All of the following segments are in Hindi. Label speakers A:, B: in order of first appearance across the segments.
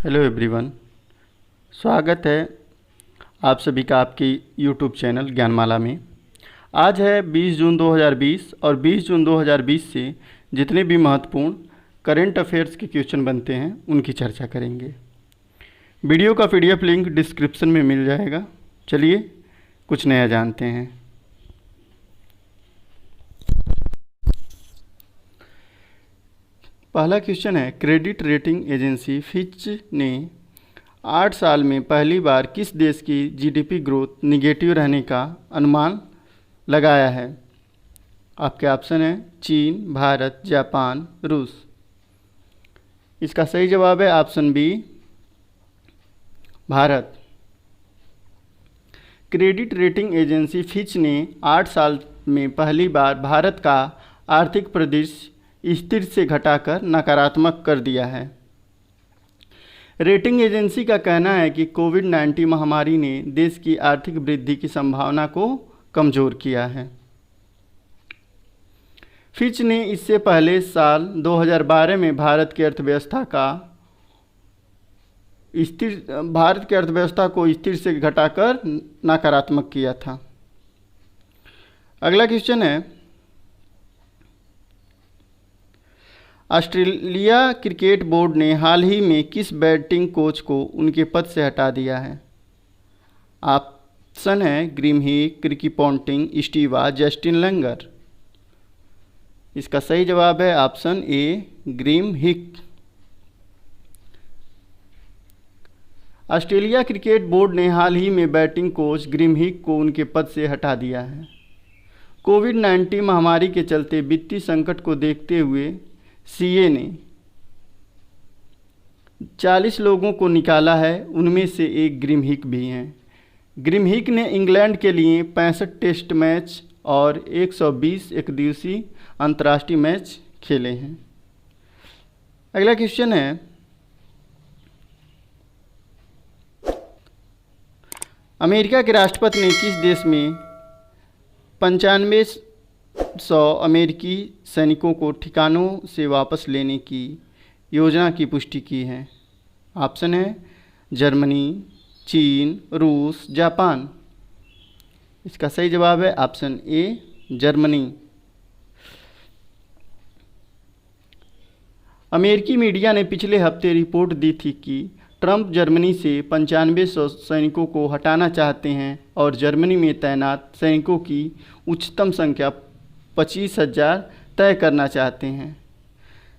A: हेलो एवरीवन, स्वागत है आप सभी का आपकी यूट्यूब चैनल ज्ञानमाला में। आज है 20 जून 2020 और 20 जून 2020 से जितने भी महत्वपूर्ण करंट अफेयर्स के क्वेश्चन बनते हैं उनकी चर्चा करेंगे। वीडियो का पीडीएफ लिंक डिस्क्रिप्शन में मिल जाएगा। चलिए कुछ नया जानते हैं। पहला क्वेश्चन है, क्रेडिट रेटिंग एजेंसी फिच ने 8 साल में पहली बार किस देश की जीडीपी ग्रोथ निगेटिव रहने का अनुमान लगाया है? आपके ऑप्शन है चीन, भारत, जापान, रूस। इसका सही जवाब है option B, Bharat. Credit rating agency Fitch ने 8 साल में पहली बार भारत का आर्थिक परिदृश्य स्थिर से घटाकर नकारात्मक कर दिया है। रेटिंग एजेंसी का कहना है कि कोविड-19 महामारी ने देश की आर्थिक वृद्धि की संभावना को कमज़ोर किया है। फिच ने इससे पहले साल 2012 में भारत की अर्थव्यवस्था को स्थिर से घटाकर नकारात्मक किया था। अगला क्वेश्चन है, ऑस्ट्रेलिया क्रिकेट बोर्ड ने हाल ही में किस बैटिंग कोच को उनके पद से हटा दिया है? ऑप्शन है ग्रीम हिक, Ricky Ponting, stevia, Justin Langer. इसका सही जवाब है ऑप्शन ए, ग्रीम हिक। ऑस्ट्रेलिया क्रिकेट बोर्ड ने हाल ही में बैटिंग कोच ग्रीम हिक को उनके पद से हटा दिया है। कोविड-19 महामारी के चलते वित्तीय संकट को देखते हुए सीए ने 40 लोगों को निकाला है, उनमें से एक ग्रीम हिक भी हैं। ग्रीम हिक ने इंग्लैंड के लिए 65 टेस्ट मैच और 120 एकदिवसीय अंतर्राष्ट्रीय मैच खेले हैं। अगला क्वेश्चन है, अमेरिका के राष्ट्रपति ने किस देश में 9500 अमेरिकी सैनिकों को ठिकानों से वापस लेने की योजना की पुष्टि की है? ऑप्शन है जर्मनी, चीन, रूस, जापान। इसका सही जवाब है ऑप्शन ए, जर्मनी। अमेरिकी मीडिया ने पिछले हफ्ते रिपोर्ट दी थी कि ट्रंप जर्मनी से 9500 सैनिकों को हटाना चाहते हैं और जर्मनी में तैनात सैनिकों की उच्चतम संख्या 25,000 तय करना चाहते हैं।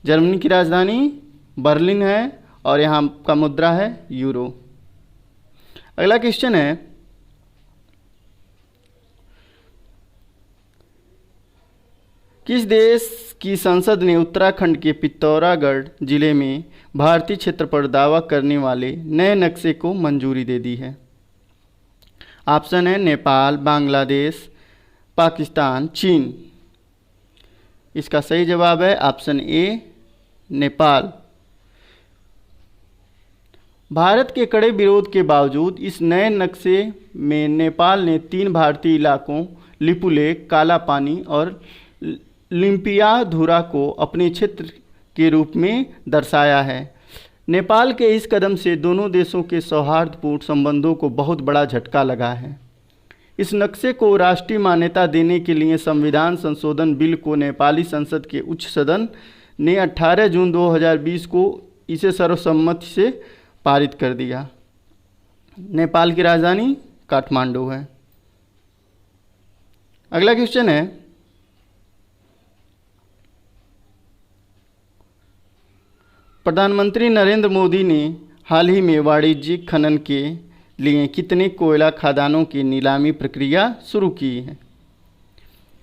A: जर्मनी की राजधानी बर्लिन है और यहाँ का मुद्रा है यूरो। अगला क्वेश्चन है, किस देश की संसद ने उत्तराखंड के पिथौरागढ़ जिले में भारतीय क्षेत्र पर दावा करने वाले नए नक्शे को मंजूरी दे दी है? ऑप्शन है नेपाल, बांग्लादेश, पाकिस्तान, चीन। इसका सही जवाब है ऑप्शन ए, नेपाल। भारत के कड़े विरोध के बावजूद इस नए नक्शे में नेपाल ने 3 भारतीय इलाकों लिपुलेख, काला पानी और लिम्पियाधुरा को अपने क्षेत्र के रूप में दर्शाया है। नेपाल के इस कदम से दोनों देशों के सौहार्दपूर्ण संबंधों को बहुत बड़ा झटका लगा है। इस नक्शे को राष्ट्रीय मान्यता देने के लिए संविधान संशोधन बिल को नेपाली संसद के उच्च सदन ने 18 जून 2020 को इसे सर्वसम्मति से पारित कर दिया। नेपाल की राजधानी काठमांडू है। अगला क्वेश्चन है, प्रधानमंत्री नरेंद्र मोदी ने हाल ही में वाणिज्यिक खनन के लिए कितने कोयला खदानों की नीलामी प्रक्रिया शुरू की है?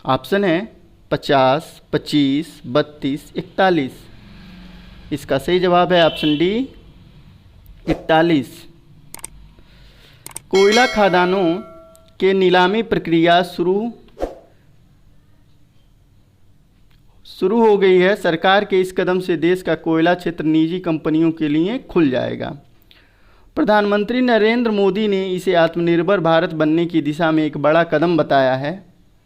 A: ऑप्शन है 50, 25, 32, 41। इसका सही जवाब है ऑप्शन डी, 41। कोयला खदानों के नीलामी प्रक्रिया शुरू हो गई है। सरकार के इस कदम से देश का कोयला क्षेत्र निजी कंपनियों के लिए खुल जाएगा। प्रधानमंत्री नरेंद्र मोदी ने इसे आत्मनिर्भर भारत बनने की दिशा में एक बड़ा कदम बताया है।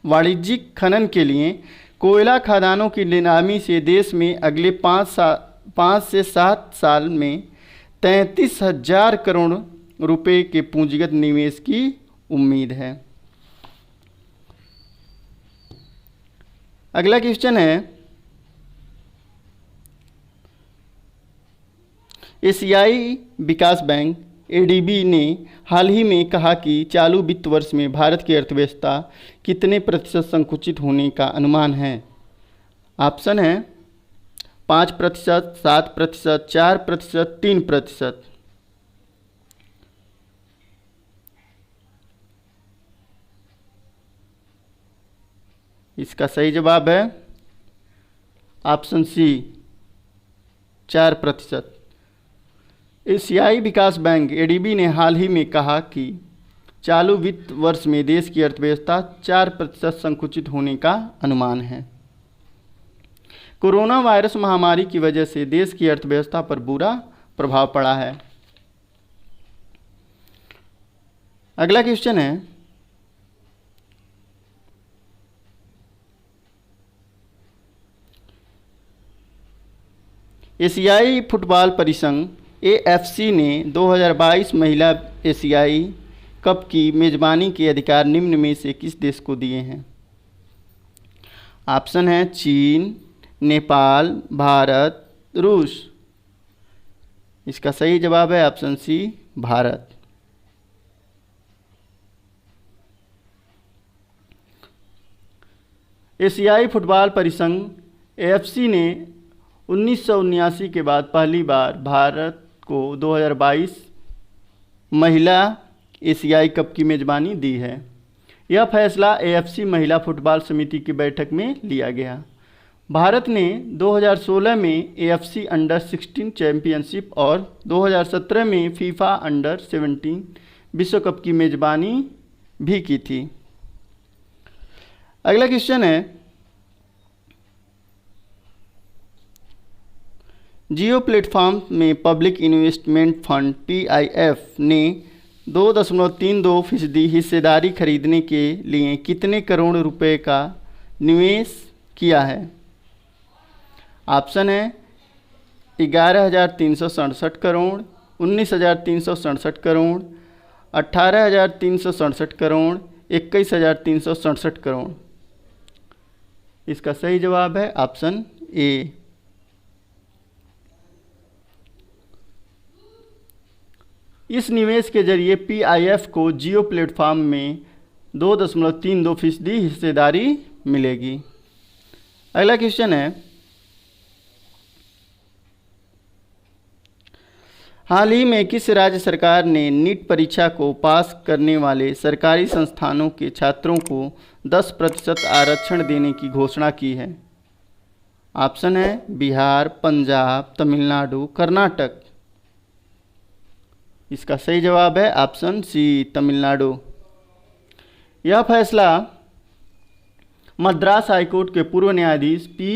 A: वाणिज्यिक खनन के लिए कोयला खदानों की नीलामी से देश में अगले 5 से 7 साल में 33,000 करोड़ रुपए के पूंजीगत निवेश की उम्मीद है। अगला क्वेश्चन है, एशियाई विकास बैंक एडीबी ने हाल ही में कहा कि चालू वित्त वर्ष में भारत की अर्थव्यवस्था कितने प्रतिशत संकुचित होने का अनुमान है। ऑप्शन है 5%, 7%, 4%, 3%। इसका सही जवाब है ऑप्शन सी 4%। एशियाई विकास बैंक एडीबी ने हाल ही में कहा कि चालू वित्त वर्ष में देश की अर्थव्यवस्था 4% संकुचित होने का अनुमान है। कोरोना वायरस महामारी की वजह से देश की अर्थव्यवस्था पर बुरा प्रभाव पड़ा है। अगला क्वेश्चन है, एशियाई फुटबॉल परिसंघ एएफसी ने 2022 महिला एशियाई कप की मेजबानी के अधिकार निम्न में से किस देश को दिए हैं। ऑप्शन है चीन, नेपाल, भारत, रूस। इसका सही जवाब है ऑप्शन सी भारत। एशियाई फुटबॉल परिसंघ एएफसी ने 1979 के बाद पहली बार भारत को 2022 महिला एशियाई कप की मेजबानी दी है। यह फैसला एएफसी महिला फुटबॉल समिति की बैठक में लिया गया। भारत ने 2016 में एएफसी अंडर 16 चैंपियनशिप और 2017 में फीफा अंडर 17 विश्व कप की मेजबानी भी की थी। अगला क्वेश्चन है, जियो प्लेटफॉर्म में पब्लिक इन्वेस्टमेंट फंड पीआईएफ ने 2.32% हिस्सेदारी खरीदने के लिए कितने करोड़ रुपए का निवेश किया है। ऑप्शन है 11,367 करोड़, 19,367 करोड़, 18,367 करोड़, 21,367 करोड़। इसका सही जवाब है ऑप्शन ए। इस निवेश के जरिए पीआईएफ को जियो प्लेटफॉर्म में 2.32% हिस्सेदारी मिलेगी। अगला क्वेश्चन है, हाल ही में किस राज्य सरकार ने नीट परीक्षा को पास करने वाले सरकारी संस्थानों के छात्रों को 10% आरक्षण देने की घोषणा की है। ऑप्शन है बिहार, पंजाब, तमिलनाडु, कर्नाटक। इसका सही जवाब है ऑप्शन सी तमिलनाडु। यह फैसला मद्रास हाईकोर्ट के पूर्व न्यायाधीश पी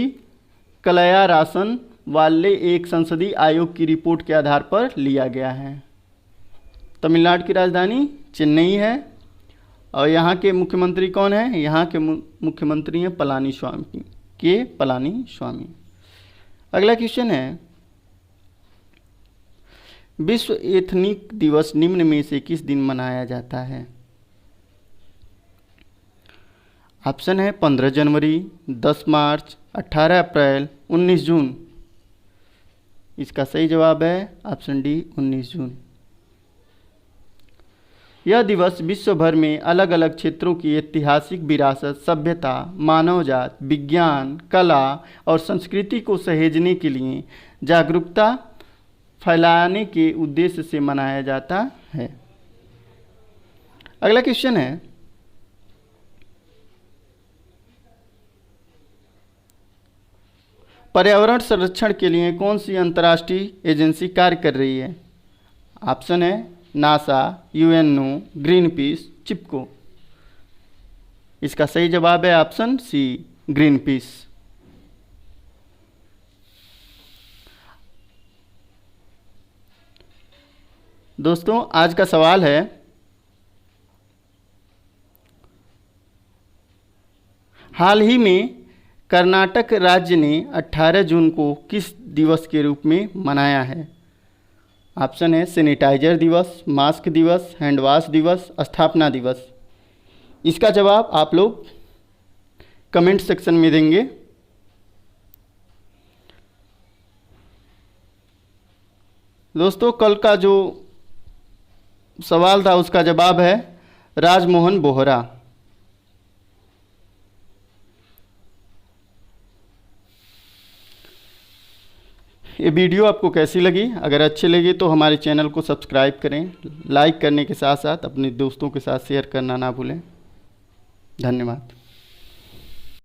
A: कलयारासन वाले एक संसदीय आयोग की रिपोर्ट के आधार पर लिया गया है। तमिलनाडु की राजधानी चेन्नई है और यहाँ के मुख्यमंत्री कौन है? यहाँ के मुख्यमंत्री हैं पलानीस्वामी। अगला क्वेश्चन है, विश्व एथनिक दिवस निम्न में से किस दिन मनाया जाता है? ऑप्शन है 15 जनवरी, 10 मार्च, 18 अप्रैल, 19 जून। इसका सही जवाब है ऑप्शन डी 19 जून। यह दिवस विश्व भर में अलग अलग क्षेत्रों की ऐतिहासिक विरासत, सभ्यता, मानवजात, विज्ञान, कला और संस्कृति को सहेजने के लिए जागरूकता फैलाने के उद्देश्य से मनाया जाता है। अगला क्वेश्चन है, पर्यावरण संरक्षण के लिए कौन सी अंतर्राष्ट्रीय एजेंसी कार्य कर रही है? ऑप्शन है नासा, यूएनओ, ग्रीन पीस, चिपको। इसका सही जवाब है ऑप्शन सी ग्रीन पीस। दोस्तों आज का सवाल है, हाल ही में कर्नाटक राज्य ने 18 जून को किस दिवस के रूप में मनाया है? ऑप्शन है सैनिटाइजर दिवस, मास्क दिवस, हैंड वॉश दिवस, स्थापना दिवस। इसका जवाब आप लोग कमेंट सेक्शन में देंगे। दोस्तों कल का जो सवाल था उसका जवाब है राजमोहन बोहरा। ये वीडियो आपको कैसी लगी? अगर अच्छी लगी तो हमारे चैनल को सब्सक्राइब करें, लाइक करने के साथ साथ अपने दोस्तों के साथ शेयर करना ना भूलें। धन्यवाद।